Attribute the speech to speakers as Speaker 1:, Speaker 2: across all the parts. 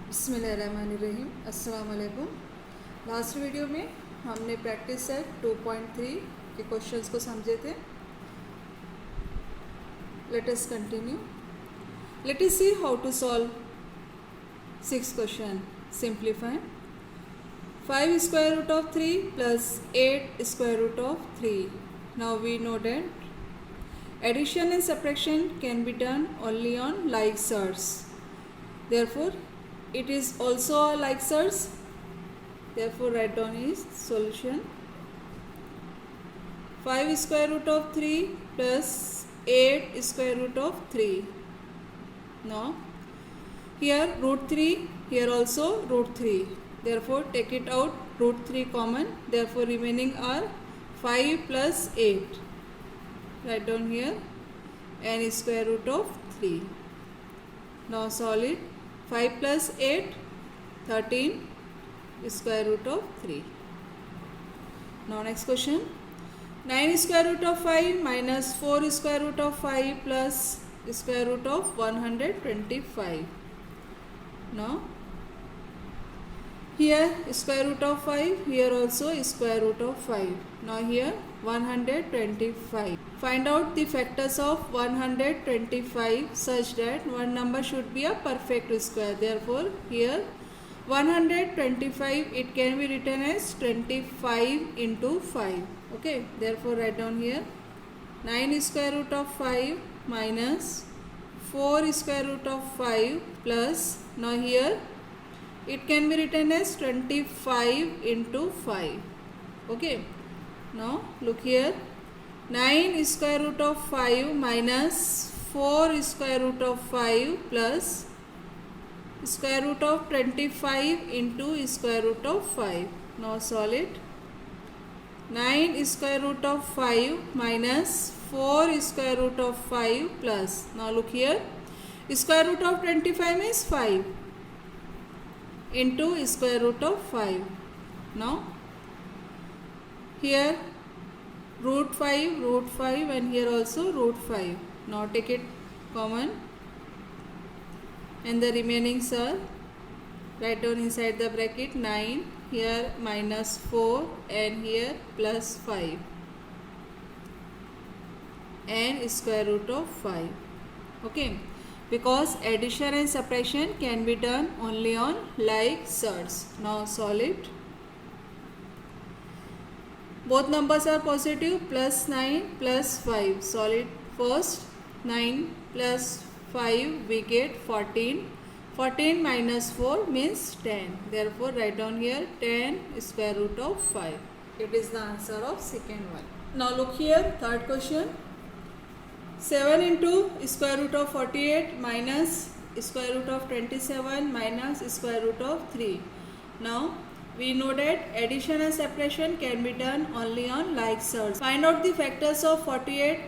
Speaker 1: बिस्मिल्लाहिर्रहमानिर्रहीम। अस्सलाम वालेकुम। लास्ट वीडियो में हमने प्रैक्टिस सेट 2.3 के क्वेश्चंस को समझे थे। Let us continue. Let us see how to solve 6 question. Simplify 5 square root of 3 plus 8 square root of 3. Now we know that addition and subtraction can be done only on like surds. Therefore it is also a like surds. Therefore write down is solution. 5 square root of 3 plus 8 square root of 3. Now here root 3, here also root 3. Therefore take it out, root 3 common. Therefore remaining are 5 plus 8. Write down here n square root of 3. Now solve it. 5 plus 8, 13 square root of 3. Now next question. 9 square root of 5 minus 4 square root of 5 plus square root of 125. Now here square root of 5, here also square root of 5. Now here 125. Find out the factors of 125 such that one number should be a perfect square. Therefore here 125, it can be written as 25 into 5. Okay, therefore write down here 9 square root of 5 minus 4 square root of 5 plus, now here it can be written as 25 into 5. Okay, now look here, 9 square root of 5 minus 4 square root of 5 plus square root of 25 into square root of 5. Now solve it. 9 square root of 5 minus 4 square root of 5 plus, now look here, square root of 25 means 5 into square root of 5. Now here root 5 and here also root 5. Now take it common and the remaining are, write down inside the bracket 9, here minus 4 and here plus 5 and square root of 5. Okay, because addition and subtraction can be done only on like surds. Now solve it. Both numbers are positive, plus 9 plus 5. Solve it first. 9 plus 5 we get 14. 14 minus 4 means 10. Therefore write down here 10 square root of 5. It is the answer of second one. Now look here, third question. 7 into square root of 48 minus square root of 27 minus square root of 3. Now we know that addition and subtraction can be done only on like surds. Find out the factors of 48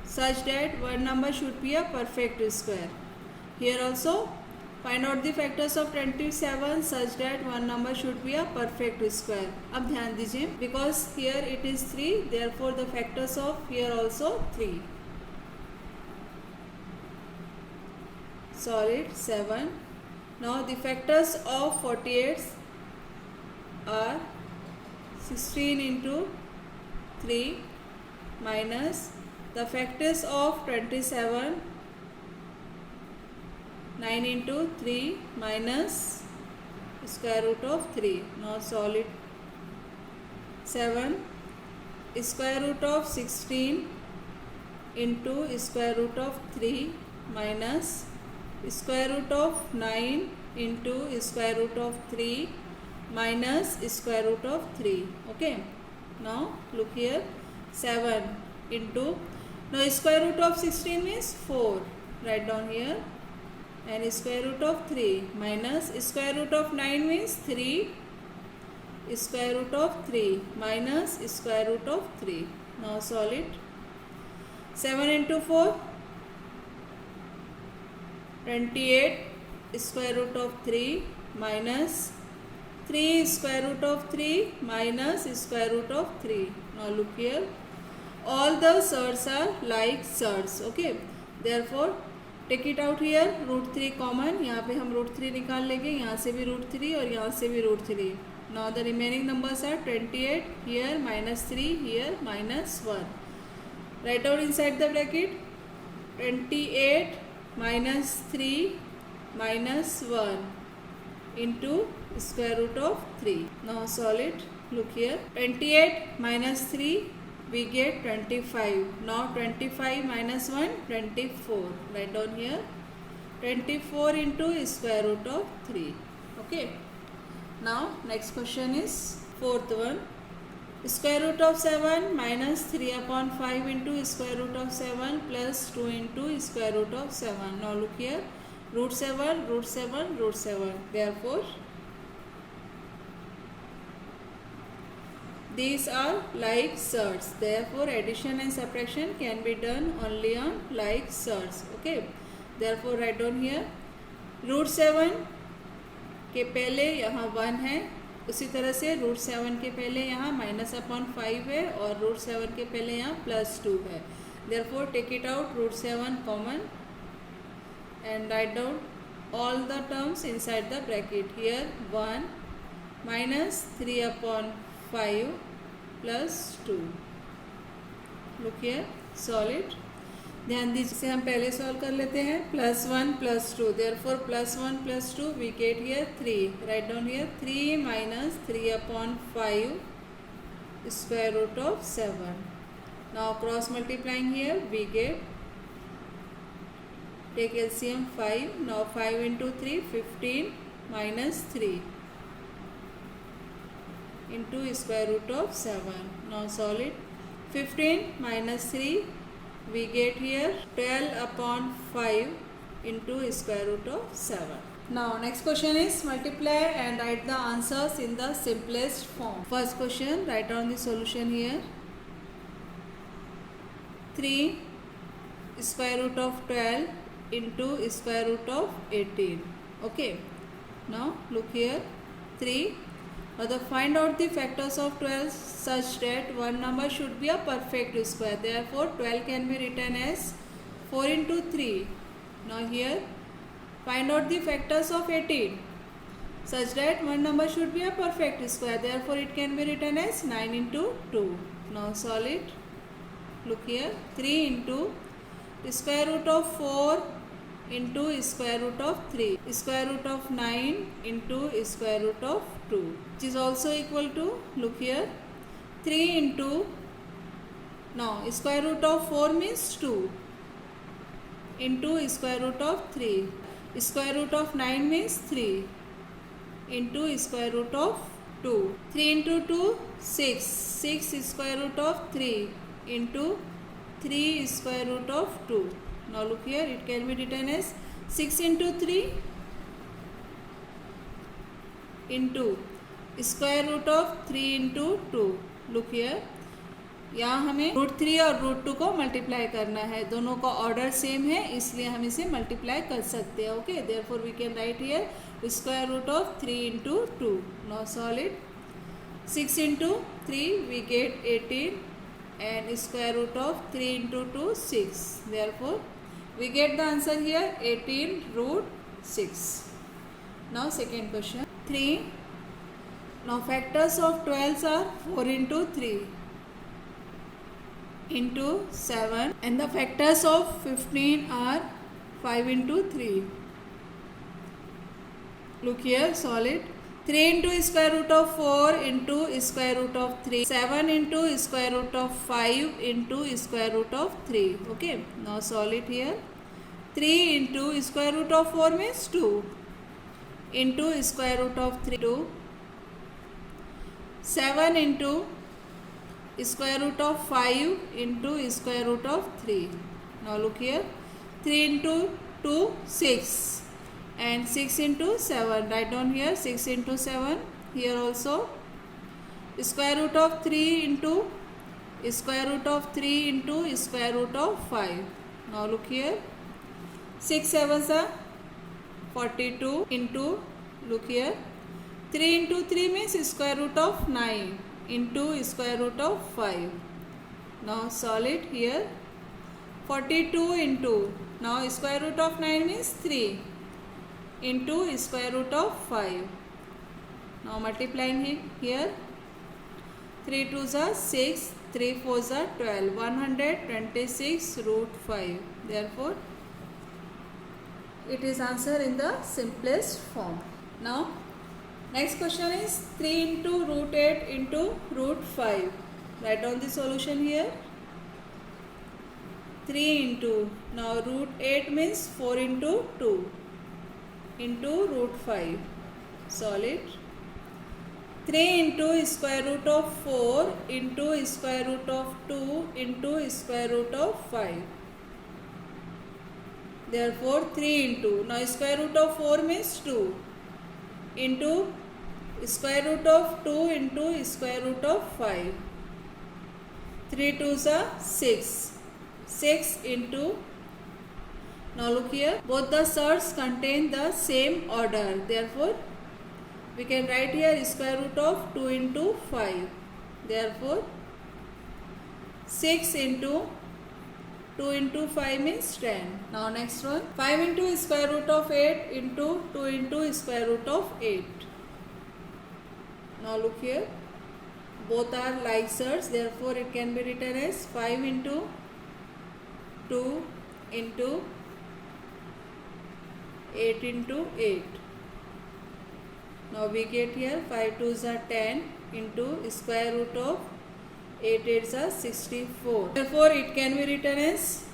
Speaker 1: such that one number should be a perfect square. Here also find out the factors of 27 such that one number should be a perfect square. अब ध्यान दीजिए, because here it is 3, therefore the factors of here also 3. Solid 7. Now the factors of 48 are 16 into 3 minus the factors of 27, 9 into 3 minus square root of 3. Now solve it. 7 square root of 16 into square root of 3 minus square root of 9 into square root of 3 minus square root of 3. Okay, now look here, 7 into, now square root of 16 means 4, write down here, and square root of 3 minus square root of 9 means 3, square root of 3 minus square root of 3. Now solve it. 7 into 4, 28 square root of 3 minus 3 square root of 3 minus square root of 3. Now look here, all the surds are like surds. Okay, therefore take it out here, √3 common, यहाँ पे हम √3 निकाल लेंगे, यहाँ से भी √3 और यहाँ से भी √3. Now the remaining numbers are 28 here, -3 here, -1. Write down inside the bracket 28 -3 -1 into square root of 3. Now solve it. Look here. 28 minus 3 we get 25. Now 25 minus 1 24. Write down here 24 into square root of 3. Okay. Now next question is fourth one. Square root of 7 minus 3 upon 5 into square root of 7 plus 2 into square root of 7. Now look here. √7, √7, √7. Therefore, these are like surds. Therefore, addition and subtraction can be done only on like surds. Okay. Therefore, write down here. √7 के पहले यहाँ 1 है, उसी तरह से √7 के पहले यहाँ -/5 है और √7 के पहले यहाँ +2 है. Therefore, take it out, √7 common. And write down all the terms inside the bracket. Here 1 minus 3/5 plus 2. Look here, solve it. ध्यान दीजिए, हम पहले सॉल्व कर लेते हैं. +1 +2. Therefore +1 +2 we get here 3. Write down here 3 minus 3/5 square root of 7. Now cross multiplying here we get, take LCM 5. Now 5 into 3 15 minus 3 into square root of 7. Now solve it. 15 minus 3 we get here 12/5 into square root of 7. Now next question is multiply and write the answers in the simplest form. First question, write down the solution here. 3 square root of 12 into square root of 18. Okay. Now look here. 3. Now find out the factors of 12 such that one number should be a perfect square. Therefore 12 can be written as 4 into 3. Now here find out the factors of 18 such that one number should be a perfect square. Therefore it can be written as 9 into 2. Now solve it. Look here. 3 into square root of 4 into square root of 3, square root of 9 into square root of 2, which is also equal to, look here, 3 into, now square root of 4 means 2 into square root of 3, square root of 9 means 3 into square root of 2, 3 into 2 6, 6 square root of 3 into 3 square root of 2. Now look here, it can be written as 6 into 3 into square root of 3 into 2. Look here, यहाँ हमें √3 और √2 को multiply करना है. दोनों का order same है, इसलिए हम इसे मल्टीप्लाई कर सकते हैं. Okay. Therefore we can write here square root of 3 into 2. नाउ सॉल्व इट. 6 into 3 we get 18 and square root of 3 into 2 6. Therefore we get the answer here 18√6. Now second question. 3. Now factors of 12 are 4 into 3 into 7 and the factors of 15 are 5 into 3. Look here, solve it. 3 into square root of 4 into square root of 3, 7 into square root of 5 into square root of 3. Okay. Now solve it here. 3 into square root of 4 means 2 into square root of 3 2. 7 into square root of 5 into square root of 3. Now look here. 3 into 2 6. And 6 into 7, write down here 6 into 7, here also square root of 3 into square root of 3 into square root of 5. Now look here, 6 7s are 42 into, look here, 3 into 3 means square root of 9 into square root of 5. Now solve it here. 42 into, now square root of 9 means 3 into square root of 5. Now multiplying here, 3 2s are 6, 3 4s are 12, 126 root 5. Therefore, it is answer in the simplest form. Now, next question is 3 into root 8 into root 5. Write down the solution here. 3 into, now root 8 means 4 into 2 into root 5. Solve it. 3 into square root of 4 into square root of 2 into square root of 5. Therefore, 3 into, now square root of 4 means 2 into square root of 2 into square root of 5. 3 2s are 6. 6 into, now look here, both the surds contain the same order. Therefore, we can write here square root of 2 into 5. Therefore, 6 into 2 into 5 means 10. Now next one, 5 into square root of 8 into 2 into square root of 8. Now look here, both are like surds. Therefore, it can be written as 5 into 2 into 8 into 8. Now we get here 5 2s are 10 into square root of 8 8s are 64. Therefore, it can be written as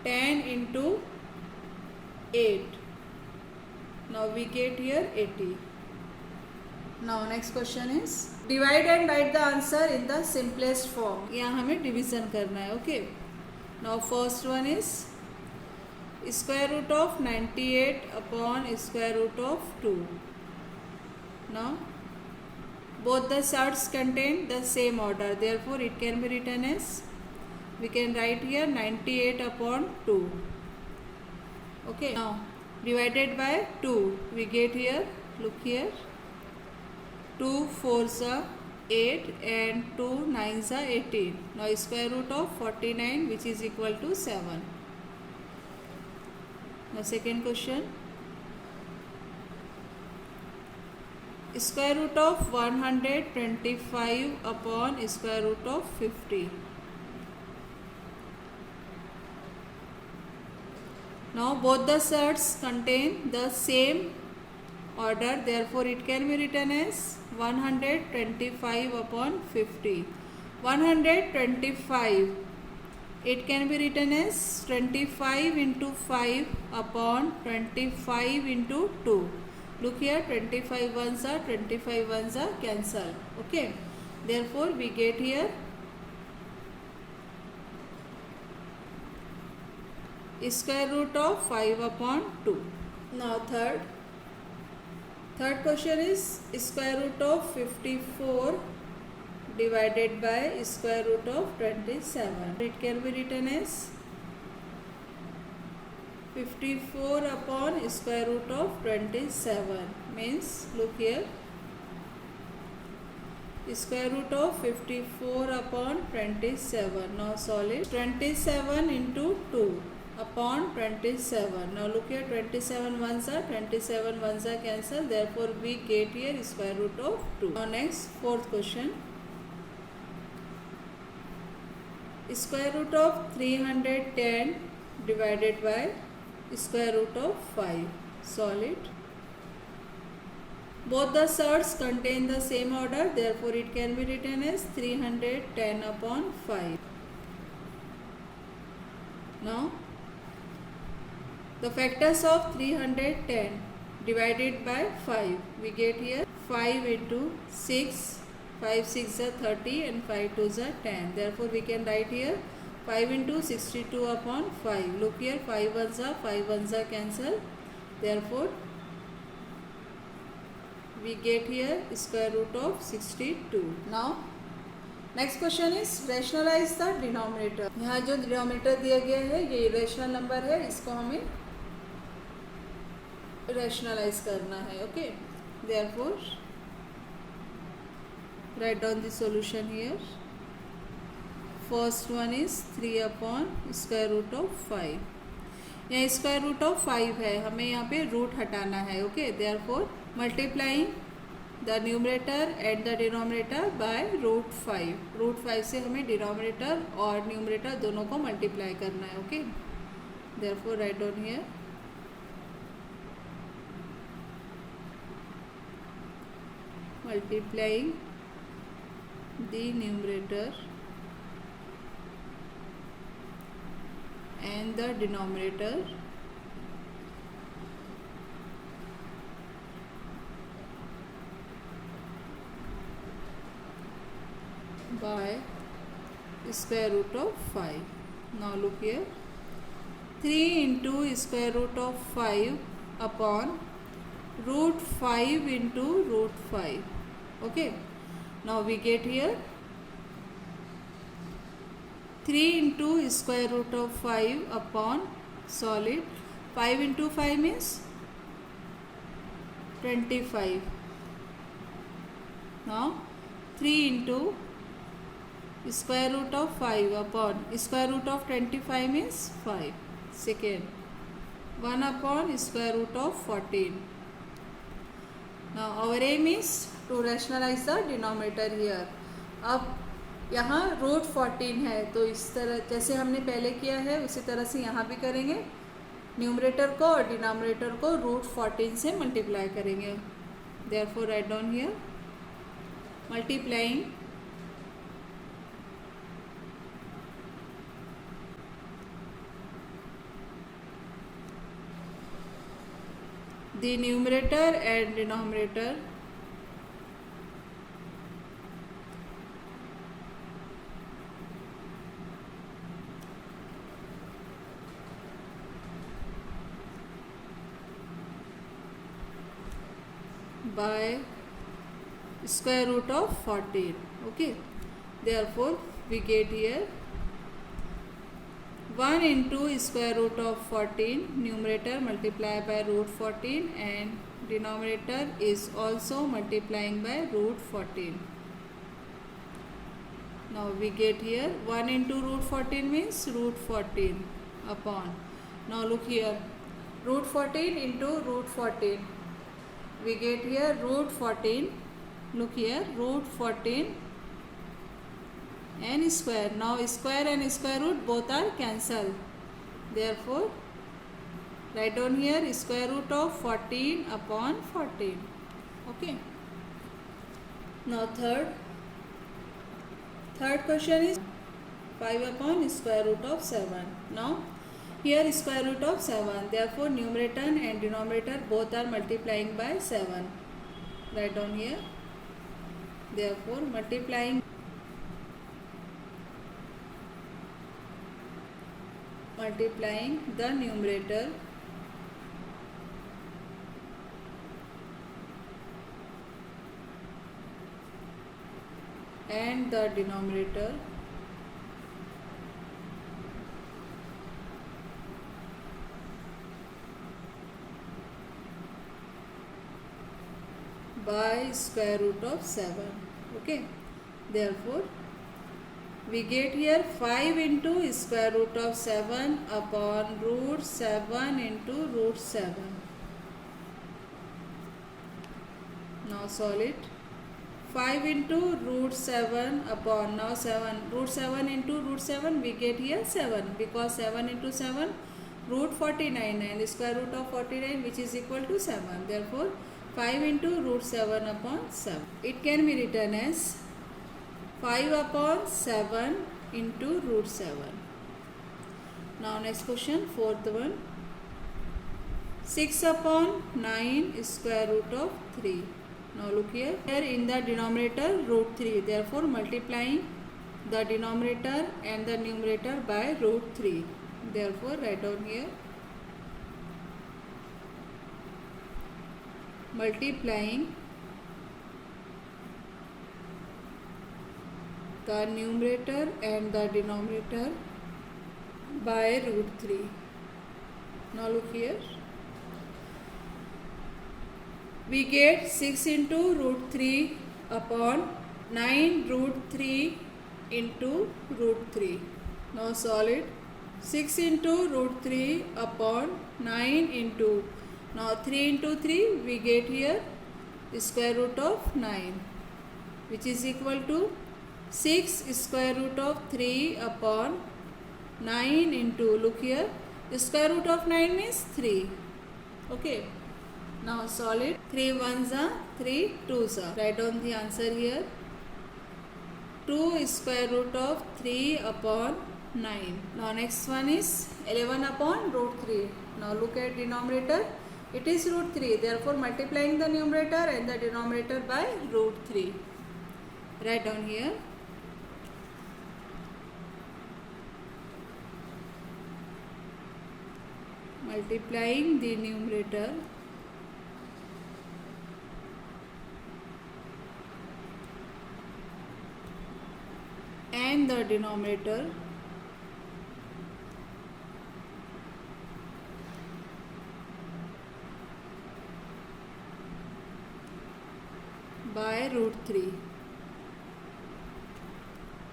Speaker 1: 10 into 8. Now we get here 80. Now next question is divide and write the answer in the simplest form. यहाँ हमें division करना है. Okay. Now first one is square root of 98 upon square root of 2. Now both the surds contain the same order. Therefore, it can be written as, we can write here 98 upon 2. Okay. Now divided by 2. We get here, look here, 2 4s are 8 and 2 9s are 18. Now square root of 49 which is equal to 7. Now second question, square root of 125 upon square root of 50. Now both the surds contain the same order. Therefore, it can be written as 125 upon 50. 125, it can be written as 25 into 5 upon 25 into 2. Look here, 25 ones are, 25 ones are cancelled. Okay. Therefore, we get here square root of 5 upon 2. Now third question is square root of 54 divided by square root of 27. It can be written as 54 upon square root of 27. Means, look here, square root of 54 upon 27. Now solve it. 27 into 2 upon 27. Now look here, 27 ones are, 27 ones are cancelled. Therefore, we get here square root of 2. Now next, fourth question. Square root of 310 divided by square root of 5. Solve it. Both the surds contain the same order. Therefore, it can be written as 310 upon 5. Now, the factors of 310 divided by 5. We get here 5 into 6. 5 6 are 30 and 5 2s are 10. Therefore, we can write here 5 into 62 upon 5. Look here, 5 ones are, 5 ones are cancelled. Therefore, we get here square root of 62. Now, next question is rationalize the denominator. यहाँ जो denominator दिया गया है ये irrational number है, इसको हमें rationalize करना है. Okay. Therefore, write down the solution here. first one is 3 upon square root of 5. यहाँ स्क्वायर रूट ऑफ 5 है, हमें यहाँ पे रूट हटाना है. Okay, therefore multiplying the numerator and the denominator by root 5. Root 5 से हमें डिनोमिनेटर और न्यूमरेटर दोनों को मल्टीप्लाई करना है. Okay, therefore write down here multiplying the numerator and the denominator by square root of 5. Now look here, 3 into square root of 5 upon root 5 into root 5. Okay, now we get here 3 into square root of 5 upon solid 5 into 5 means 25. Now 3 into square root of 5 upon square root of 25 means 5. Second, 1 upon square root of 14. Now our aim is to rationalize the denominator here. अब यहाँ root 14 है, तो इस तरह जैसे हमने पहले किया है उसी तरह से यहाँ भी करेंगे. न्यूमरेटर को और डिनोमिनेटर को रूट 14 से मल्टीप्लाई करेंगे. Therefore write down here multiplying the numerator and denominator by square root of 14. Okay, therefore we get here 1 into square root of 14, numerator multiply by root 14 and denominator is also multiplying by root 14. Now we get here 1 into root 14 means root 14 upon. Now look here, root 14 into root 14. We get here root 14. Look here, root 14 and square. Now square and square root both are cancelled. Therefore, write down here square root of 14 upon 14. Okay. Now third question is 5 upon square root of 7. Now here square root of 7. Therefore, numerator and denominator both are multiplying by 7. Write down here. Therefore, multiplying the numerator and the denominator by square root of 7. Okay, therefore we get here 5 into square root of 7 upon root 7 into root 7. Now solve it. 5 into root 7 upon, now 7, root 7 into root 7 we get here 7, because 7 into 7 root 49 and square root of 49 which is equal to 7. Therefore 5 into root 7 upon 7. It can be written as 5 upon 7 into root 7. Now next question, fourth one. 6 upon 9 square root of 3. Now look here. Here in the denominator root 3. Therefore multiplying the denominator and the numerator by root 3. Therefore write down here. Multiplying the numerator and the denominator by root 3. Now look here. We get 6 into root 3 upon 9 root 3 into root 3. Now solve it. 6 into root 3 upon 9 into, now 3 into 3 we get here square root of 9, which is equal to 6 square root of 3 upon 9 into, look here, square root of 9 means 3. Okay. Now solve it. 3 ones are 3 twos are. Write down the answer here. 2 square root of 3 upon 9. Now next one is 11 upon root 3. Now look at denominator. It is root 3. Therefore multiplying the numerator and the denominator by root 3. Write down here. Multiplying the numerator and the denominator by root 3.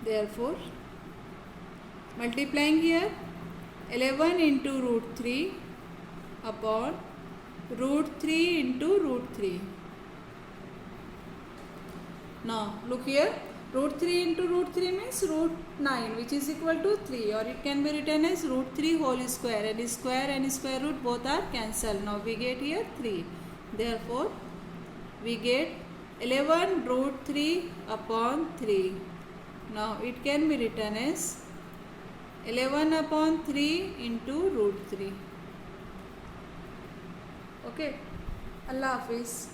Speaker 1: Therefore, multiplying here 11 into root 3 upon root 3 into root 3. Now look here, root 3 into root 3 means root 9, which is equal to 3, or it can be written as root 3 whole square, and square and square root both are cancelled. Now we get here 3. Therefore we get 11 root 3 upon 3. Now it can be written as 11 upon 3 into root 3. Okay. Allah Hafiz.